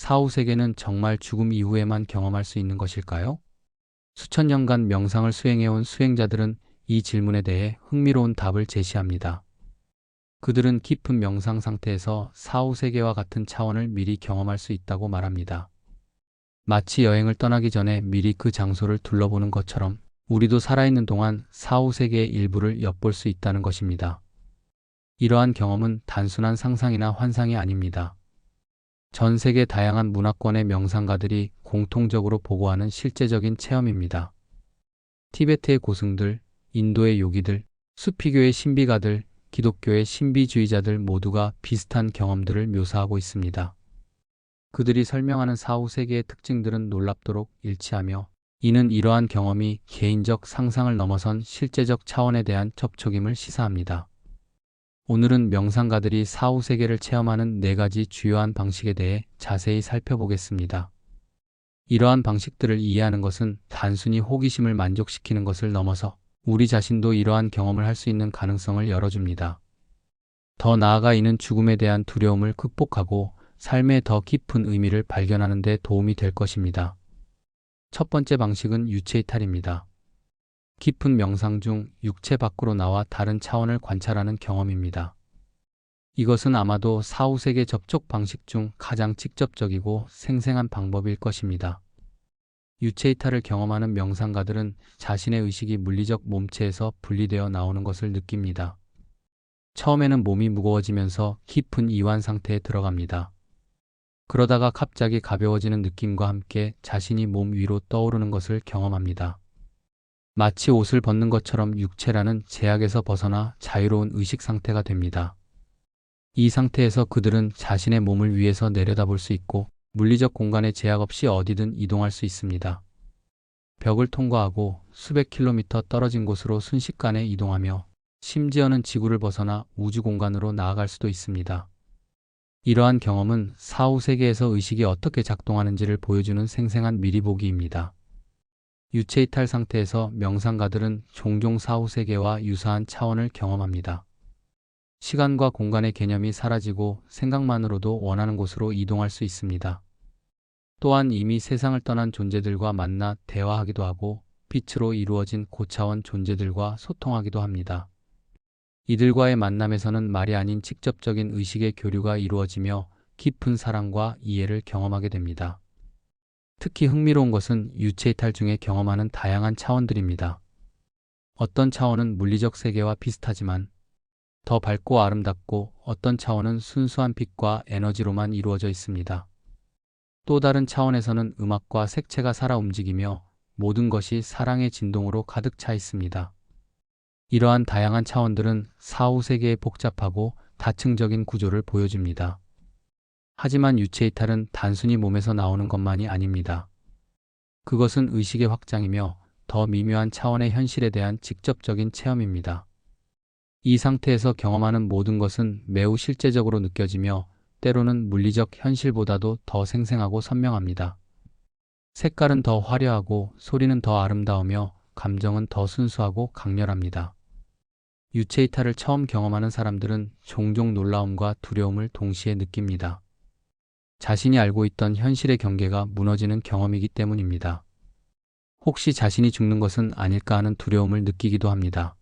사후 세계는 정말 죽음 이후에만 경험할 수 있는 것일까요? 수천 년간 명상을 수행해온 수행자들은 이 질문에 대해 흥미로운 답을 제시합니다. 그들은 깊은 명상 상태에서 사후 세계와 같은 차원을 미리 경험할 수 있다고 말합니다. 마치 여행을 떠나기 전에 미리 그 장소를 둘러보는 것처럼 우리도 살아있는 동안 사후 세계의 일부를 엿볼 수 있다는 것입니다. 이러한 경험은 단순한 상상이나 환상이 아닙니다. 전 세계 다양한 문화권의 명상가들이 공통적으로 보고하는 실제적인 체험입니다. 티베트의 고승들, 인도의 요기들, 수피교의 신비가들, 기독교의 신비주의자들 모두가 비슷한 경험들을 묘사하고 있습니다. 그들이 설명하는 사후 세계의 특징들은 놀랍도록 일치하며, 이는 이러한 경험이 개인적 상상을 넘어선 실제적 차원에 대한 접촉임을 시사합니다. 오늘은 명상가들이 사후 세계를 체험하는 4가지 주요한 방식에 대해 자세히 살펴보겠습니다. 이러한 방식들을 이해하는 것은 단순히 호기심을 만족시키는 것을 넘어서 우리 자신도 이러한 경험을 할 수 있는 가능성을 열어줍니다. 더 나아가 이는 죽음에 대한 두려움을 극복하고 삶의 더 깊은 의미를 발견하는 데 도움이 될 것입니다. 첫 번째 방식은 유체이탈입니다. 깊은 명상 중 육체 밖으로 나와 다른 차원을 관찰하는 경험입니다. 이것은 아마도 사후 세계 접촉 방식 중 가장 직접적이고 생생한 방법일 것입니다. 유체이탈을 경험하는 명상가들은 자신의 의식이 물리적 몸체에서 분리되어 나오는 것을 느낍니다. 처음에는 몸이 무거워지면서 깊은 이완 상태에 들어갑니다. 그러다가 갑자기 가벼워지는 느낌과 함께 자신이 몸 위로 떠오르는 것을 경험합니다. 마치 옷을 벗는 것처럼 육체라는 제약에서 벗어나 자유로운 의식 상태가 됩니다. 이 상태에서 그들은 자신의 몸을 위에서 내려다볼 수 있고 물리적 공간의 제약 없이 어디든 이동할 수 있습니다. 벽을 통과하고 수백 킬로미터 떨어진 곳으로 순식간에 이동하며 심지어는 지구를 벗어나 우주 공간으로 나아갈 수도 있습니다. 이러한 경험은 사후 세계에서 의식이 어떻게 작동하는지를 보여주는 생생한 미리보기입니다. 유체이탈 상태에서 명상가들은 종종 사후 세계와 유사한 차원을 경험합니다. 시간과 공간의 개념이 사라지고 생각만으로도 원하는 곳으로 이동할 수 있습니다. 또한 이미 세상을 떠난 존재들과 만나 대화하기도 하고 빛으로 이루어진 고차원 존재들과 소통하기도 합니다. 이들과의 만남에서는 말이 아닌 직접적인 의식의 교류가 이루어지며 깊은 사랑과 이해를 경험하게 됩니다. 특히 흥미로운 것은 유체이탈 중에 경험하는 다양한 차원들입니다. 어떤 차원은 물리적 세계와 비슷하지만 더 밝고 아름답고, 어떤 차원은 순수한 빛과 에너지로만 이루어져 있습니다. 또 다른 차원에서는 음악과 색채가 살아 움직이며 모든 것이 사랑의 진동으로 가득 차 있습니다. 이러한 다양한 차원들은 사후 세계의 복잡하고 다층적인 구조를 보여줍니다. 하지만 유체이탈은 단순히 몸에서 나오는 것만이 아닙니다. 그것은 의식의 확장이며 더 미묘한 차원의 현실에 대한 직접적인 체험입니다. 이 상태에서 경험하는 모든 것은 매우 실제적으로 느껴지며 때로는 물리적 현실보다도 더 생생하고 선명합니다. 색깔은 더 화려하고 소리는 더 아름다우며 감정은 더 순수하고 강렬합니다. 유체이탈을 처음 경험하는 사람들은 종종 놀라움과 두려움을 동시에 느낍니다. 자신이 알고 있던 현실의 경계가 무너지는 경험이기 때문입니다. 혹시 자신이 죽는 것은 아닐까 하는 두려움을 느끼기도 합니다.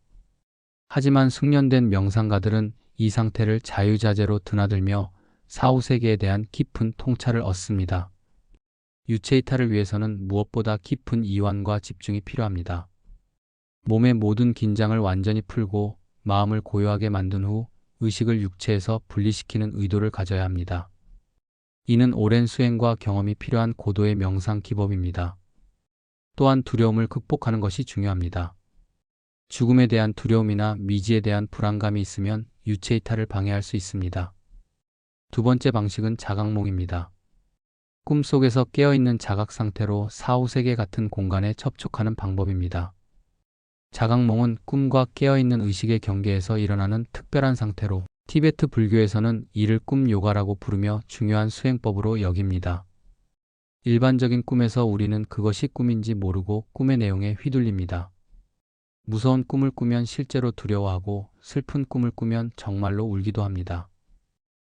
하지만 숙련된 명상가들은 이 상태를 자유자재로 드나들며 사후 세계에 대한 깊은 통찰을 얻습니다. 유체이탈을 위해서는 무엇보다 깊은 이완과 집중이 필요합니다. 몸의 모든 긴장을 완전히 풀고 마음을 고요하게 만든 후 의식을 육체에서 분리시키는 의도를 가져야 합니다. 이는 오랜 수행과 경험이 필요한 고도의 명상 기법입니다. 또한 두려움을 극복하는 것이 중요합니다. 죽음에 대한 두려움이나 미지에 대한 불안감이 있으면 유체이탈을 방해할 수 있습니다. 두 번째 방식은 자각몽입니다. 꿈속에서 깨어있는 자각 상태로 사후 세계 같은 공간에 접촉하는 방법입니다. 자각몽은 꿈과 깨어있는 의식의 경계에서 일어나는 특별한 상태로 티베트 불교에서는 이를 꿈 요가라고 부르며 중요한 수행법으로 여깁니다. 일반적인 꿈에서 우리는 그것이 꿈인지 모르고 꿈의 내용에 휘둘립니다. 무서운 꿈을 꾸면 실제로 두려워하고 슬픈 꿈을 꾸면 정말로 울기도 합니다.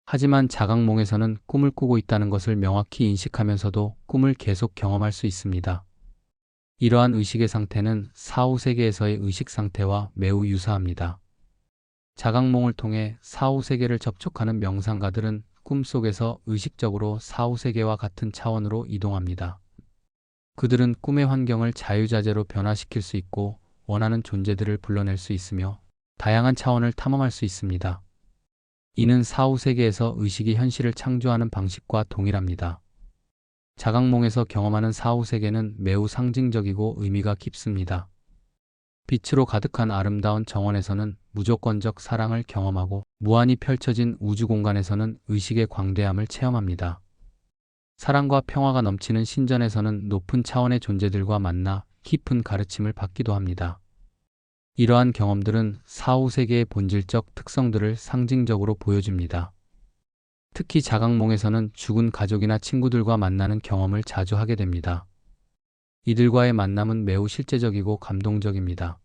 하지만 자각몽에서는 꿈을 꾸고 있다는 것을 명확히 인식하면서도 꿈을 계속 경험할 수 있습니다. 이러한 의식의 상태는 사후 세계에서의 의식 상태와 매우 유사합니다. 자각몽을 통해 사후 세계를 접촉하는 명상가들은 꿈속에서 의식적으로 사후 세계와 같은 차원으로 이동합니다. 그들은 꿈의 환경을 자유자재로 변화시킬 수 있고 원하는 존재들을 불러낼 수 있으며 다양한 차원을 탐험할 수 있습니다. 이는 사후 세계에서 의식이 현실을 창조하는 방식과 동일합니다. 자각몽에서 경험하는 사후 세계는 매우 상징적이고 의미가 깊습니다. 빛으로 가득한 아름다운 정원에서는 무조건적 사랑을 경험하고 무한히 펼쳐진 우주 공간에서는 의식의 광대함을 체험합니다. 사랑과 평화가 넘치는 신전에서는 높은 차원의 존재들과 만나 깊은 가르침을 받기도 합니다. 이러한 경험들은 사후 세계의 본질적 특성들을 상징적으로 보여줍니다. 특히 자각몽에서는 죽은 가족이나 친구들과 만나는 경험을 자주 하게 됩니다. 이들과의 만남은 매우 실제적이고 감동적입니다.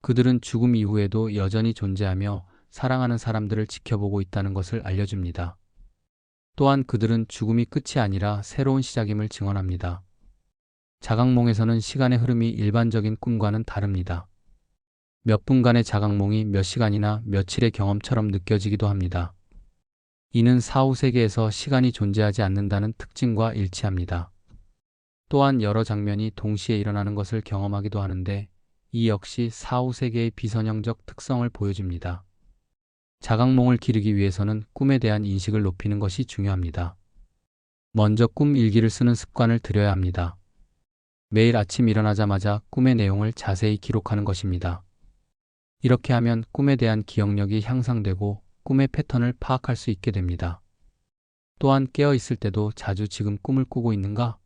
그들은 죽음 이후에도 여전히 존재하며 사랑하는 사람들을 지켜보고 있다는 것을 알려줍니다. 또한 그들은 죽음이 끝이 아니라 새로운 시작임을 증언합니다. 자각몽에서는 시간의 흐름이 일반적인 꿈과는 다릅니다. 몇 분간의 자각몽이 몇 시간이나 며칠의 경험처럼 느껴지기도 합니다. 이는 사후 세계에서 시간이 존재하지 않는다는 특징과 일치합니다. 또한 여러 장면이 동시에 일어나는 것을 경험하기도 하는데 이 역시 사후 세계의 비선형적 특성을 보여줍니다. 자각몽을 기르기 위해서는 꿈에 대한 인식을 높이는 것이 중요합니다. 먼저 꿈 일기를 쓰는 습관을 들여야 합니다. 매일 아침 일어나자마자 꿈의 내용을 자세히 기록하는 것입니다. 이렇게 하면 꿈에 대한 기억력이 향상되고 꿈의 패턴을 파악할 수 있게 됩니다. 또한 깨어 있을 때도 자주 지금 꿈을 꾸고 있는가?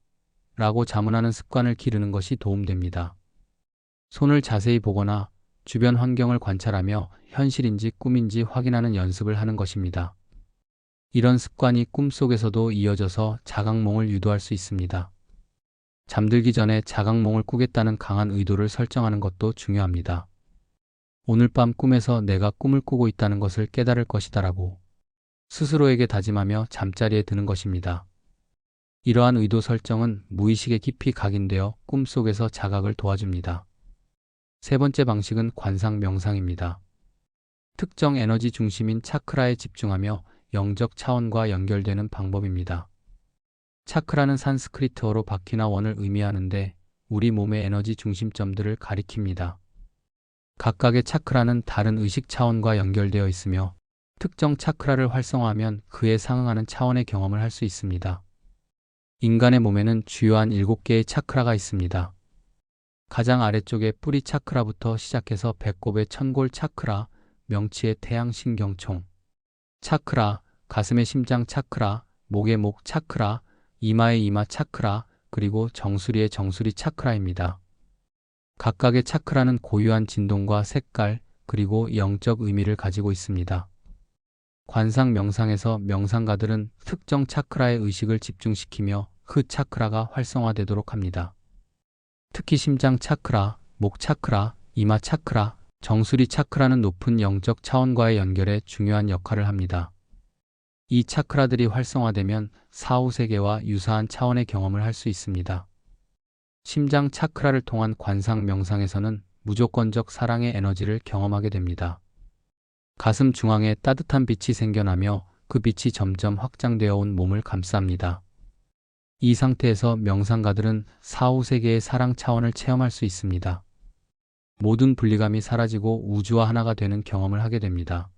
라고 자문하는 습관을 기르는 것이 도움됩니다. 손을 자세히 보거나 주변 환경을 관찰하며 현실인지 꿈인지 확인하는 연습을 하는 것입니다. 이런 습관이 꿈속에서도 이어져서 자각몽을 유도할 수 있습니다. 잠들기 전에 자각몽을 꾸겠다는 강한 의도를 설정하는 것도 중요합니다. 오늘 밤 꿈에서 내가 꿈을 꾸고 있다는 것을 깨달을 것이다라고 스스로에게 다짐하며 잠자리에 드는 것입니다. 이러한 의도 설정은 무의식에 깊이 각인되어 꿈속에서 자각을 도와줍니다. 세 번째 방식은 관상 명상입니다. 특정 에너지 중심인 차크라에 집중하며 영적 차원과 연결되는 방법입니다. 차크라는 산스크리트어로 바퀴나 원을 의미하는데 우리 몸의 에너지 중심점들을 가리킵니다. 각각의 차크라는 다른 의식 차원과 연결되어 있으며 특정 차크라를 활성화하면 그에 상응하는 차원의 경험을 할 수 있습니다. 인간의 몸에는 주요한 7개의 차크라가 있습니다. 가장 아래쪽에 뿌리 차크라부터 시작해서 배꼽의 천골 차크라, 명치의 태양신경총 차크라, 가슴의 심장 차크라, 목의 목 차크라, 이마의 이마 차크라, 그리고 정수리의 정수리 차크라입니다. 각각의 차크라는 고유한 진동과 색깔, 그리고 영적 의미를 가지고 있습니다. 관상 명상에서 명상가들은 특정 차크라의 의식을 집중시키며 그 차크라가 활성화되도록 합니다. 특히 심장 차크라, 목 차크라, 이마 차크라, 정수리 차크라는 높은 영적 차원과의 연결에 중요한 역할을 합니다. 이 차크라들이 활성화되면 사후 세계와 유사한 차원의 경험을 할 수 있습니다. 심장 차크라를 통한 관상 명상에서는 무조건적 사랑의 에너지를 경험하게 됩니다. 가슴 중앙에 따뜻한 빛이 생겨나며 그 빛이 점점 확장되어 온 몸을 감쌉니다. 이 상태에서 명상가들은 사후 세계의 사랑 차원을 체험할 수 있습니다. 모든 분리감이 사라지고 우주와 하나가 되는 경험을 하게 됩니다.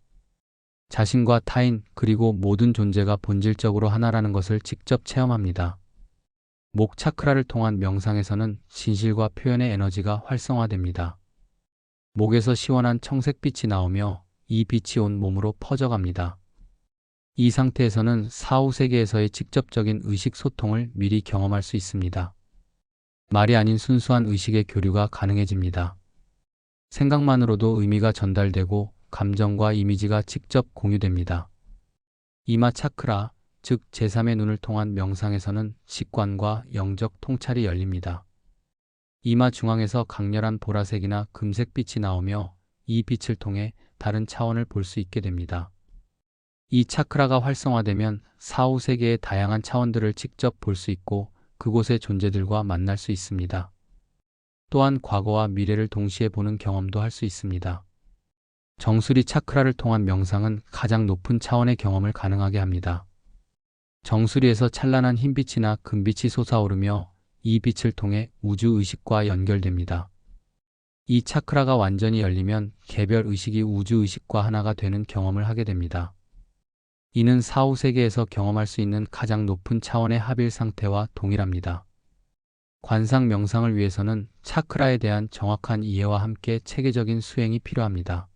자신과 타인 그리고 모든 존재가 본질적으로 하나라는 것을 직접 체험합니다. 목 차크라를 통한 명상에서는 진실과 표현의 에너지가 활성화됩니다. 목에서 시원한 청색빛이 나오며 이 빛이 온 몸으로 퍼져갑니다. 이 상태에서는 사후 세계에서의 직접적인 의식 소통을 미리 경험할 수 있습니다. 말이 아닌 순수한 의식의 교류가 가능해집니다. 생각만으로도 의미가 전달되고 감정과 이미지가 직접 공유됩니다. 이마 차크라, 즉 제3의 눈을 통한 명상에서는 직관과 영적 통찰이 열립니다. 이마 중앙에서 강렬한 보라색이나 금색빛이 나오며 이 빛을 통해 다른 차원을 볼 수 있게 됩니다. 이 차크라가 활성화되면 사후 세계의 다양한 차원들을 직접 볼 수 있고 그곳의 존재들과 만날 수 있습니다. 또한 과거와 미래를 동시에 보는 경험도 할 수 있습니다. 정수리 차크라를 통한 명상은 가장 높은 차원의 경험을 가능하게 합니다. 정수리에서 찬란한 흰빛이나 금빛이 솟아오르며 이 빛을 통해 우주의식과 연결됩니다. 이 차크라가 완전히 열리면 개별 의식이 우주의식과 하나가 되는 경험을 하게 됩니다. 이는 사후 세계에서 경험할 수 있는 가장 높은 차원의 합일 상태와 동일합니다. 관상 명상을 위해서는 차크라에 대한 정확한 이해와 함께 체계적인 수행이 필요합니다.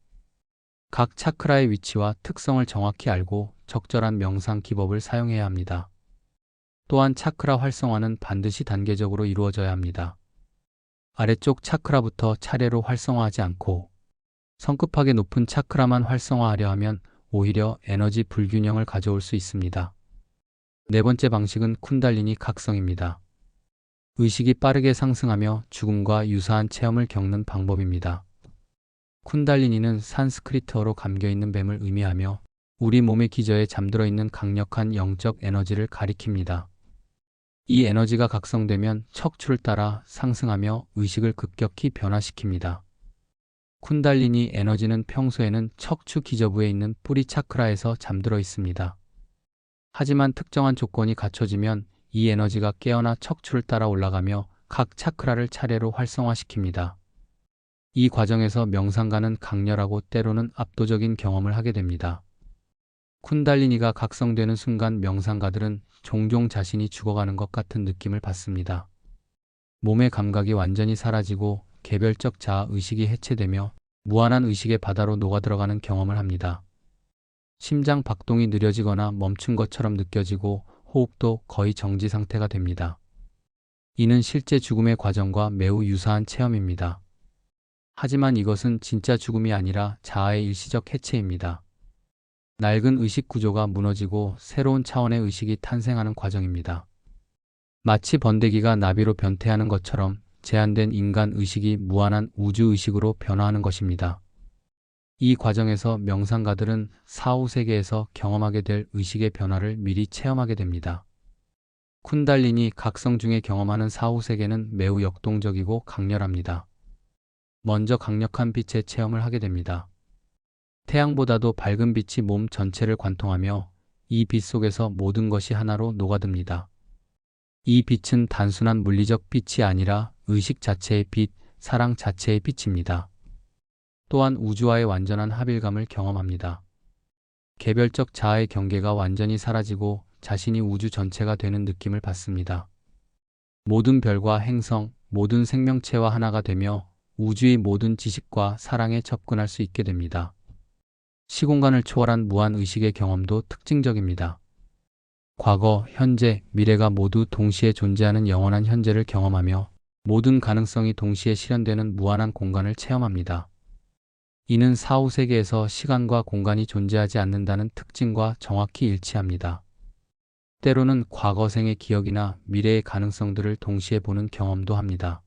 각 차크라의 위치와 특성을 정확히 알고 적절한 명상 기법을 사용해야 합니다. 또한 차크라 활성화는 반드시 단계적으로 이루어져야 합니다. 아래쪽 차크라부터 차례로 활성화하지 않고 성급하게 높은 차크라만 활성화하려 하면 오히려 에너지 불균형을 가져올 수 있습니다. 네 번째 방식은 쿤달리니 각성입니다. 의식이 빠르게 상승하며 죽음과 유사한 체험을 겪는 방법입니다. 쿤달리니는 산스크리트어로 감겨있는 뱀을 의미하며 우리 몸의 기저에 잠들어 있는 강력한 영적 에너지를 가리킵니다. 이 에너지가 각성되면 척추를 따라 상승하며 의식을 급격히 변화시킵니다. 쿤달리니 에너지는 평소에는 척추 기저부에 있는 뿌리 차크라에서 잠들어 있습니다. 하지만 특정한 조건이 갖춰지면 이 에너지가 깨어나 척추를 따라 올라가며 각 차크라를 차례로 활성화시킵니다. 이 과정에서 명상가는 강렬하고 때로는 압도적인 경험을 하게 됩니다. 쿤달리니가 각성되는 순간 명상가들은 종종 자신이 죽어가는 것 같은 느낌을 받습니다. 몸의 감각이 완전히 사라지고 개별적 자아 의식이 해체되며 무한한 의식의 바다로 녹아들어가는 경험을 합니다. 심장 박동이 느려지거나 멈춘 것처럼 느껴지고 호흡도 거의 정지 상태가 됩니다. 이는 실제 죽음의 과정과 매우 유사한 체험입니다. 하지만 이것은 진짜 죽음이 아니라 자아의 일시적 해체입니다. 낡은 의식 구조가 무너지고 새로운 차원의 의식이 탄생하는 과정입니다. 마치 번데기가 나비로 변태하는 것처럼 제한된 인간 의식이 무한한 우주 의식으로 변화하는 것입니다. 이 과정에서 명상가들은 사후 세계에서 경험하게 될 의식의 변화를 미리 체험하게 됩니다. 쿤달리니 각성 중에 경험하는 사후 세계는 매우 역동적이고 강렬합니다. 먼저 강력한 빛의 체험을 하게 됩니다. 태양보다도 밝은 빛이 몸 전체를 관통하며 이 빛 속에서 모든 것이 하나로 녹아듭니다. 이 빛은 단순한 물리적 빛이 아니라 의식 자체의 빛, 사랑 자체의 빛입니다. 또한 우주와의 완전한 합일감을 경험합니다. 개별적 자아의 경계가 완전히 사라지고 자신이 우주 전체가 되는 느낌을 받습니다. 모든 별과 행성, 모든 생명체와 하나가 되며 우주의 모든 지식과 사랑에 접근할 수 있게 됩니다. 시공간을 초월한 무한 의식의 경험도 특징적입니다. 과거, 현재, 미래가 모두 동시에 존재하는 영원한 현재를 경험하며 모든 가능성이 동시에 실현되는 무한한 공간을 체험합니다. 이는 사후 세계에서 시간과 공간이 존재하지 않는다는 특징과 정확히 일치합니다. 때로는 과거 생의 기억이나 미래의 가능성들을 동시에 보는 경험도 합니다.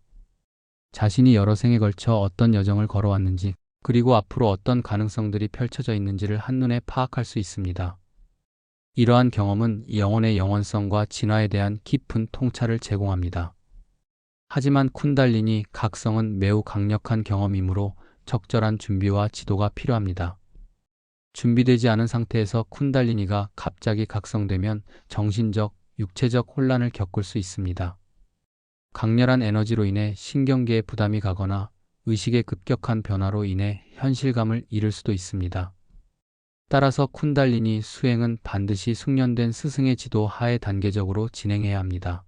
자신이 여러 생에 걸쳐 어떤 여정을 걸어왔는지, 그리고 앞으로 어떤 가능성들이 펼쳐져 있는지를 한눈에 파악할 수 있습니다. 이러한 경험은 영혼의 영원성과 진화에 대한 깊은 통찰을 제공합니다. 하지만 쿤달리니 각성은 매우 강력한 경험이므로 적절한 준비와 지도가 필요합니다. 준비되지 않은 상태에서 쿤달리니가 갑자기 각성되면 정신적, 육체적 혼란을 겪을 수 있습니다. 강렬한 에너지로 인해 신경계에 부담이 가거나 의식의 급격한 변화로 인해 현실감을 잃을 수도 있습니다. 따라서 쿤달리니 수행은 반드시 숙련된 스승의 지도 하에 단계적으로 진행해야 합니다.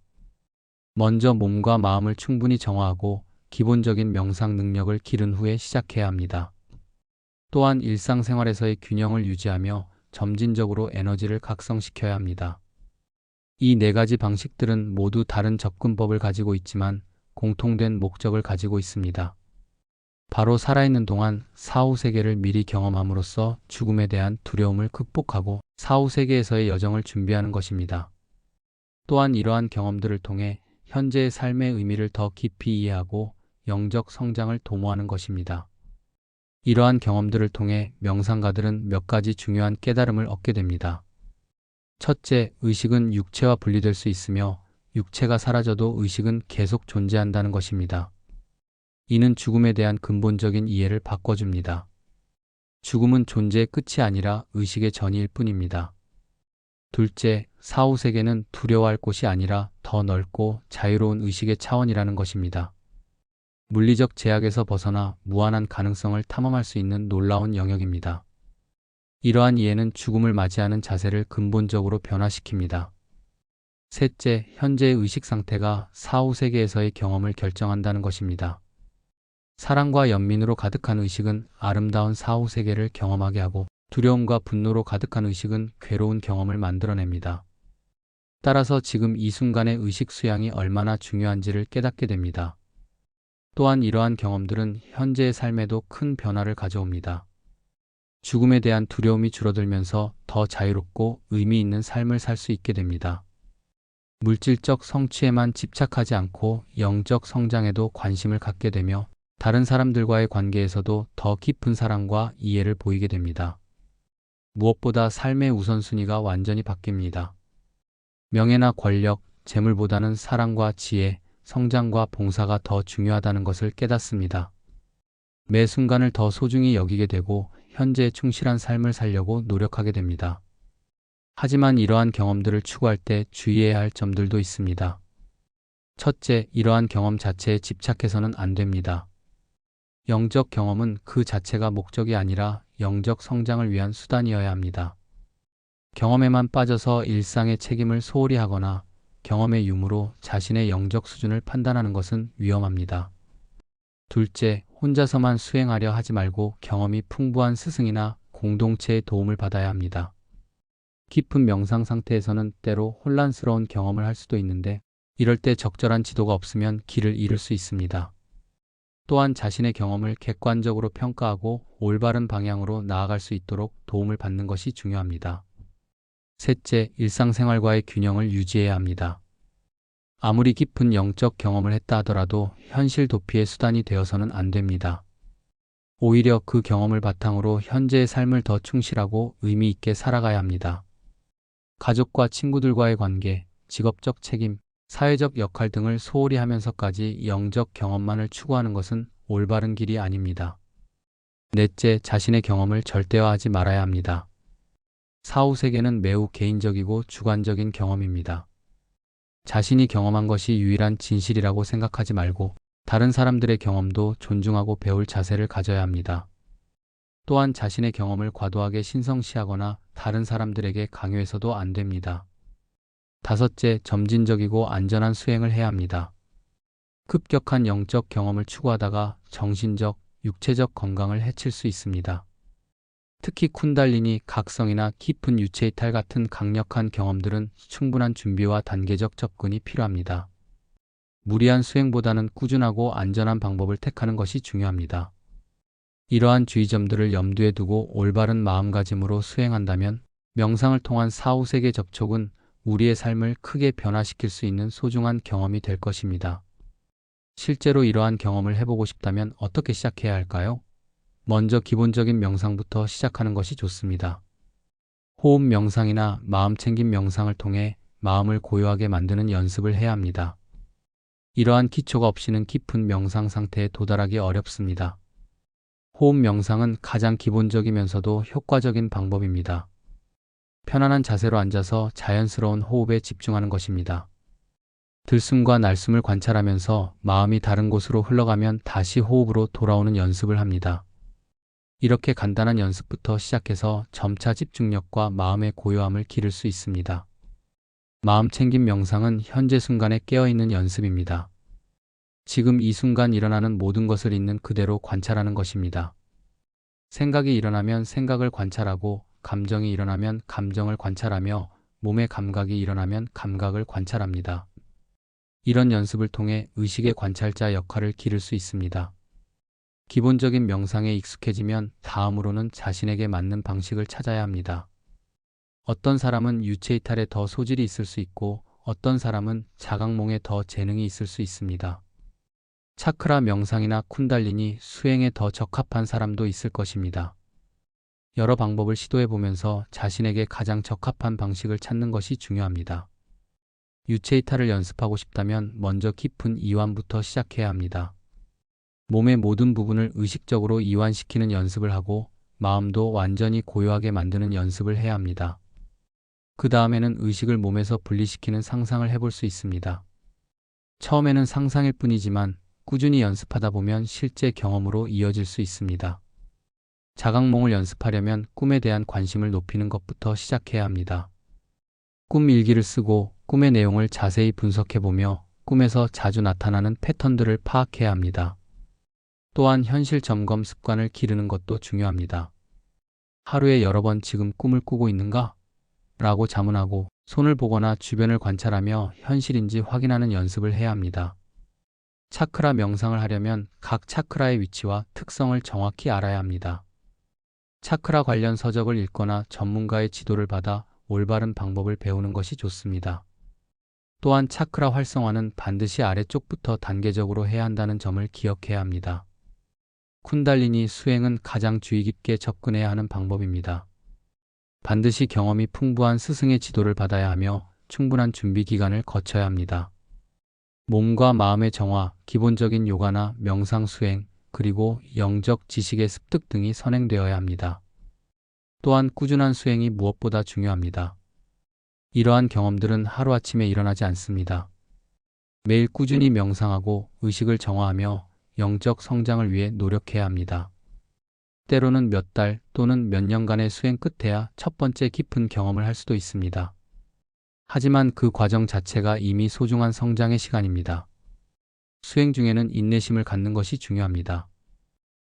먼저 몸과 마음을 충분히 정화하고 기본적인 명상 능력을 기른 후에 시작해야 합니다. 또한 일상생활에서의 균형을 유지하며 점진적으로 에너지를 각성시켜야 합니다. 이 네 가지 방식들은 모두 다른 접근법을 가지고 있지만 공통된 목적을 가지고 있습니다. 바로 살아있는 동안 사후 세계를 미리 경험함으로써 죽음에 대한 두려움을 극복하고 사후 세계에서의 여정을 준비하는 것입니다. 또한 이러한 경험들을 통해 현재의 삶의 의미를 더 깊이 이해하고 영적 성장을 도모하는 것입니다. 이러한 경험들을 통해 명상가들은 몇 가지 중요한 깨달음을 얻게 됩니다. 첫째, 의식은 육체와 분리될 수 있으며 육체가 사라져도 의식은 계속 존재한다는 것입니다. 이는 죽음에 대한 근본적인 이해를 바꿔줍니다. 죽음은 존재의 끝이 아니라 의식의 전이일 뿐입니다. 둘째, 사후세계는 두려워할 곳이 아니라 더 넓고 자유로운 의식의 차원이라는 것입니다. 물리적 제약에서 벗어나 무한한 가능성을 탐험할 수 있는 놀라운 영역입니다. 이러한 이해는 죽음을 맞이하는 자세를 근본적으로 변화시킵니다. 셋째, 현재의 의식 상태가 사후세계에서의 경험을 결정한다는 것입니다. 사랑과 연민으로 가득한 의식은 아름다운 사후세계를 경험하게 하고 두려움과 분노로 가득한 의식은 괴로운 경험을 만들어냅니다. 따라서 지금 이 순간의 의식 수양이 얼마나 중요한지를 깨닫게 됩니다. 또한 이러한 경험들은 현재의 삶에도 큰 변화를 가져옵니다. 죽음에 대한 두려움이 줄어들면서 더 자유롭고 의미 있는 삶을 살 수 있게 됩니다. 물질적 성취에만 집착하지 않고 영적 성장에도 관심을 갖게 되며 다른 사람들과의 관계에서도 더 깊은 사랑과 이해를 보이게 됩니다. 무엇보다 삶의 우선순위가 완전히 바뀝니다. 명예나 권력, 재물보다는 사랑과 지혜, 성장과 봉사가 더 중요하다는 것을 깨닫습니다. 매 순간을 더 소중히 여기게 되고 현재에 충실한 삶을 살려고 노력하게 됩니다. 하지만 이러한 경험들을 추구할 때 주의해야 할 점들도 있습니다. 첫째, 이러한 경험 자체에 집착해서는 안 됩니다. 영적 경험은 그 자체가 목적이 아니라 영적 성장을 위한 수단이어야 합니다. 경험에만 빠져서 일상의 책임을 소홀히 하거나 경험의 유무로 자신의 영적 수준을 판단하는 것은 위험합니다. 둘째, 혼자서만 수행하려 하지 말고 경험이 풍부한 스승이나 공동체의 도움을 받아야 합니다. 깊은 명상 상태에서는 때로 혼란스러운 경험을 할 수도 있는데 이럴 때 적절한 지도가 없으면 길을 잃을 수 있습니다. 또한 자신의 경험을 객관적으로 평가하고 올바른 방향으로 나아갈 수 있도록 도움을 받는 것이 중요합니다. 셋째, 일상생활과의 균형을 유지해야 합니다. 아무리 깊은 영적 경험을 했다 하더라도 현실 도피의 수단이 되어서는 안 됩니다. 오히려 그 경험을 바탕으로 현재의 삶을 더 충실하고 의미 있게 살아가야 합니다. 가족과 친구들과의 관계, 직업적 책임, 사회적 역할 등을 소홀히 하면서까지 영적 경험만을 추구하는 것은 올바른 길이 아닙니다. 넷째, 자신의 경험을 절대화하지 말아야 합니다. 사후세계는 매우 개인적이고 주관적인 경험입니다. 자신이 경험한 것이 유일한 진실이라고 생각하지 말고 다른 사람들의 경험도 존중하고 배울 자세를 가져야 합니다. 또한 자신의 경험을 과도하게 신성시하거나 다른 사람들에게 강요해서도 안 됩니다. 다섯째, 점진적이고 안전한 수행을 해야 합니다. 급격한 영적 경험을 추구하다가 정신적, 육체적 건강을 해칠 수 있습니다. 특히 쿤달리니, 각성이나 깊은 유체이탈 같은 강력한 경험들은 충분한 준비와 단계적 접근이 필요합니다. 무리한 수행보다는 꾸준하고 안전한 방법을 택하는 것이 중요합니다. 이러한 주의점들을 염두에 두고 올바른 마음가짐으로 수행한다면 명상을 통한 사후세계 접촉은 우리의 삶을 크게 변화시킬 수 있는 소중한 경험이 될 것입니다. 실제로 이러한 경험을 해보고 싶다면 어떻게 시작해야 할까요? 먼저 기본적인 명상부터 시작하는 것이 좋습니다. 호흡 명상이나 마음 챙김 명상을 통해 마음을 고요하게 만드는 연습을 해야 합니다. 이러한 기초가 없이는 깊은 명상 상태에 도달하기 어렵습니다. 호흡 명상은 가장 기본적이면서도 효과적인 방법입니다. 편안한 자세로 앉아서 자연스러운 호흡에 집중하는 것입니다. 들숨과 날숨을 관찰하면서 마음이 다른 곳으로 흘러가면 다시 호흡으로 돌아오는 연습을 합니다. 이렇게 간단한 연습부터 시작해서 점차 집중력과 마음의 고요함을 기를 수 있습니다. 마음 챙김 명상은 현재 순간에 깨어있는 연습입니다. 지금 이 순간 일어나는 모든 것을 있는 그대로 관찰하는 것입니다. 생각이 일어나면 생각을 관찰하고 감정이 일어나면 감정을 관찰하며 몸의 감각이 일어나면 감각을 관찰합니다. 이런 연습을 통해 의식의 관찰자 역할을 기를 수 있습니다. 기본적인 명상에 익숙해지면 다음으로는 자신에게 맞는 방식을 찾아야 합니다. 어떤 사람은 유체이탈에 더 소질이 있을 수 있고 어떤 사람은 자각몽에 더 재능이 있을 수 있습니다. 차크라 명상이나 쿤달리니 수행에 더 적합한 사람도 있을 것입니다. 여러 방법을 시도해 보면서 자신에게 가장 적합한 방식을 찾는 것이 중요합니다. 유체이타를 연습하고 싶다면 먼저 깊은 이완부터 시작해야 합니다. 몸의 모든 부분을 의식적으로 이완시키는 연습을 하고 마음도 완전히 고요하게 만드는 연습을 해야 합니다. 그 다음에는 의식을 몸에서 분리시키는 상상을 해볼 수 있습니다. 처음에는 상상일 뿐이지만 꾸준히 연습하다 보면 실제 경험으로 이어질 수 있습니다. 자각몽을 연습하려면 꿈에 대한 관심을 높이는 것부터 시작해야 합니다. 꿈 일기를 쓰고 꿈의 내용을 자세히 분석해보며 꿈에서 자주 나타나는 패턴들을 파악해야 합니다. 또한 현실 점검 습관을 기르는 것도 중요합니다. 하루에 여러 번 지금 꿈을 꾸고 있는가? 라고 자문하고 손을 보거나 주변을 관찰하며 현실인지 확인하는 연습을 해야 합니다. 차크라 명상을 하려면 각 차크라의 위치와 특성을 정확히 알아야 합니다. 차크라 관련 서적을 읽거나 전문가의 지도를 받아 올바른 방법을 배우는 것이 좋습니다. 또한 차크라 활성화는 반드시 아래쪽부터 단계적으로 해야 한다는 점을 기억해야 합니다. 쿤달리니 수행은 가장 주의 깊게 접근해야 하는 방법입니다. 반드시 경험이 풍부한 스승의 지도를 받아야 하며 충분한 준비 기간을 거쳐야 합니다. 몸과 마음의 정화, 기본적인 요가나 명상 수행, 그리고 영적 지식의 습득 등이 선행되어야 합니다. 또한 꾸준한 수행이 무엇보다 중요합니다. 이러한 경험들은 하루아침에 일어나지 않습니다. 매일 꾸준히 명상하고 의식을 정화하며 영적 성장을 위해 노력해야 합니다. 때로는 몇 달 또는 몇 년간의 수행 끝에야 첫 번째 깊은 경험을 할 수도 있습니다. 하지만 그 과정 자체가 이미 소중한 성장의 시간입니다. 수행 중에는 인내심을 갖는 것이 중요합니다.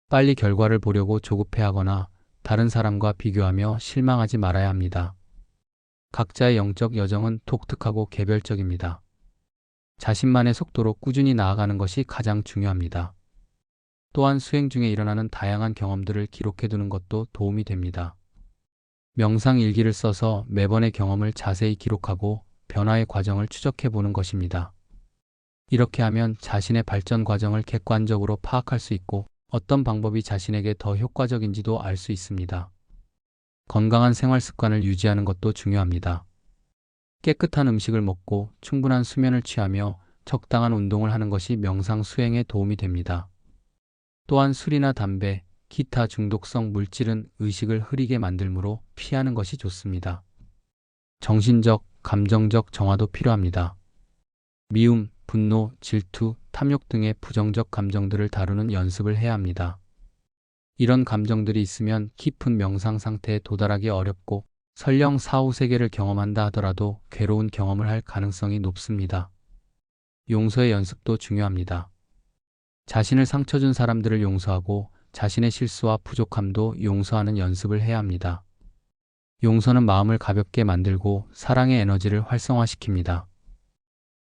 빨리 결과를 보려고 조급해하거나 다른 사람과 비교하며 실망하지 말아야 합니다. 각자의 영적 여정은 독특하고 개별적입니다. 자신만의 속도로 꾸준히 나아가는 것이 가장 중요합니다. 또한 수행 중에 일어나는 다양한 경험들을 기록해두는 것도 도움이 됩니다. 명상 일기를 써서 매번의 경험을 자세히 기록하고 변화의 과정을 추적해보는 것입니다. 이렇게 하면 자신의 발전 과정을 객관적으로 파악할 수 있고 어떤 방법이 자신에게 더 효과적인지도 알 수 있습니다. 건강한 생활 습관을 유지하는 것도 중요합니다. 깨끗한 음식을 먹고 충분한 수면을 취하며 적당한 운동을 하는 것이 명상 수행에 도움이 됩니다. 또한 술이나 담배, 기타 중독성 물질은 의식을 흐리게 만들므로 피하는 것이 좋습니다. 정신적, 감정적 정화도 필요합니다. 미움, 분노, 질투, 탐욕 등의 부정적 감정들을 다루는 연습을 해야 합니다. 이런 감정들이 있으면 깊은 명상 상태에 도달하기 어렵고 설령 사후 세계를 경험한다 하더라도 괴로운 경험을 할 가능성이 높습니다. 용서의 연습도 중요합니다. 자신을 상처 준 사람들을 용서하고 자신의 실수와 부족함도 용서하는 연습을 해야 합니다. 용서는 마음을 가볍게 만들고 사랑의 에너지를 활성화시킵니다.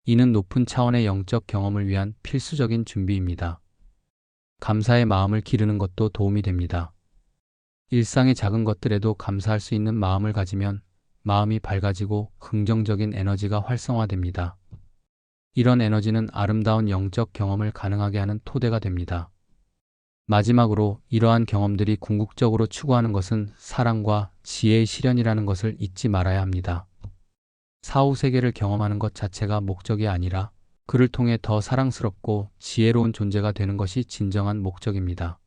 이는 높은 차원의 영적 경험을 위한 필수적인 준비입니다. 감사의 마음을 기르는 것도 도움이 됩니다. 일상의 작은 것들에도 감사할 수 있는 마음을 가지면 마음이 밝아지고 긍정적인 에너지가 활성화됩니다. 이런 에너지는 아름다운 영적 경험을 가능하게 하는 토대가 됩니다. 마지막으로 이러한 경험들이 궁극적으로 추구하는 것은 사랑과 지혜의 실현이라는 것을 잊지 말아야 합니다. 사후 세계를 경험하는 것 자체가 목적이 아니라 그를 통해 더 사랑스럽고 지혜로운 존재가 되는 것이 진정한 목적입니다.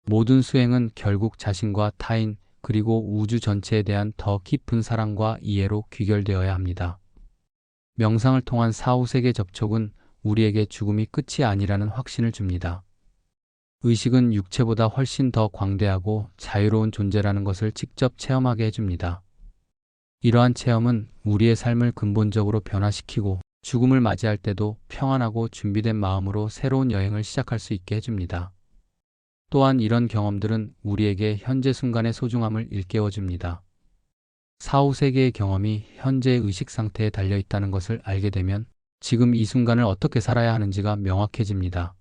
모든 수행은 결국 자신과 타인 그리고 우주 전체에 대한 더 깊은 사랑과 이해로 귀결되어야 합니다. 명상을 통한 사후 세계 접촉은 우리에게 죽음이 끝이 아니라는 확신을 줍니다. 의식은 육체보다 훨씬 더 광대하고 자유로운 존재라는 것을 직접 체험하게 해줍니다. 이러한 체험은 우리의 삶을 근본적으로 변화시키고 죽음을 맞이할 때도 평안하고 준비된 마음으로 새로운 여행을 시작할 수 있게 해줍니다. 또한 이런 경험들은 우리에게 현재 순간의 소중함을 일깨워줍니다. 사후 세계의 경험이 현재의 의식 상태에 달려 있다는 것을 알게 되면 지금 이 순간을 어떻게 살아야 하는지가 명확해집니다.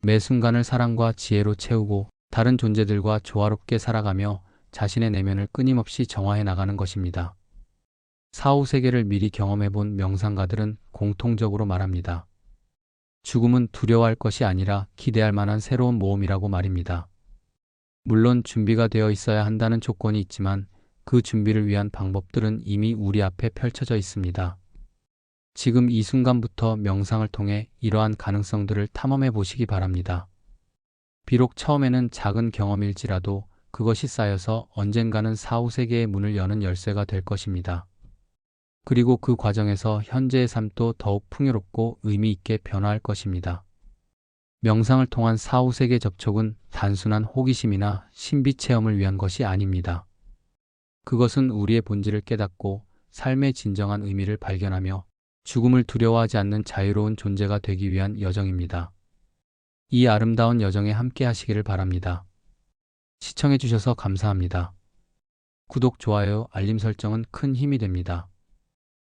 매 순간을 사랑과 지혜로 채우고 다른 존재들과 조화롭게 살아가며 자신의 내면을 끊임없이 정화해 나가는 것입니다. 사후 세계를 미리 경험해 본 명상가들은 공통적으로 말합니다. 죽음은 두려워할 것이 아니라 기대할 만한 새로운 모험이라고 말입니다. 물론 준비가 되어 있어야 한다는 조건이 있지만 그 준비를 위한 방법들은 이미 우리 앞에 펼쳐져 있습니다. 지금 이 순간부터 명상을 통해 이러한 가능성들을 탐험해 보시기 바랍니다. 비록 처음에는 작은 경험일지라도 그것이 쌓여서 언젠가는 사후 세계의 문을 여는 열쇠가 될 것입니다. 그리고 그 과정에서 현재의 삶도 더욱 풍요롭고 의미 있게 변화할 것입니다. 명상을 통한 사후 세계 접촉은 단순한 호기심이나 신비 체험을 위한 것이 아닙니다. 그것은 우리의 본질을 깨닫고 삶의 진정한 의미를 발견하며 죽음을 두려워하지 않는 자유로운 존재가 되기 위한 여정입니다. 이 아름다운 여정에 함께 하시기를 바랍니다. 시청해 주셔서 감사합니다. 구독, 좋아요, 알림 설정은 큰 힘이 됩니다.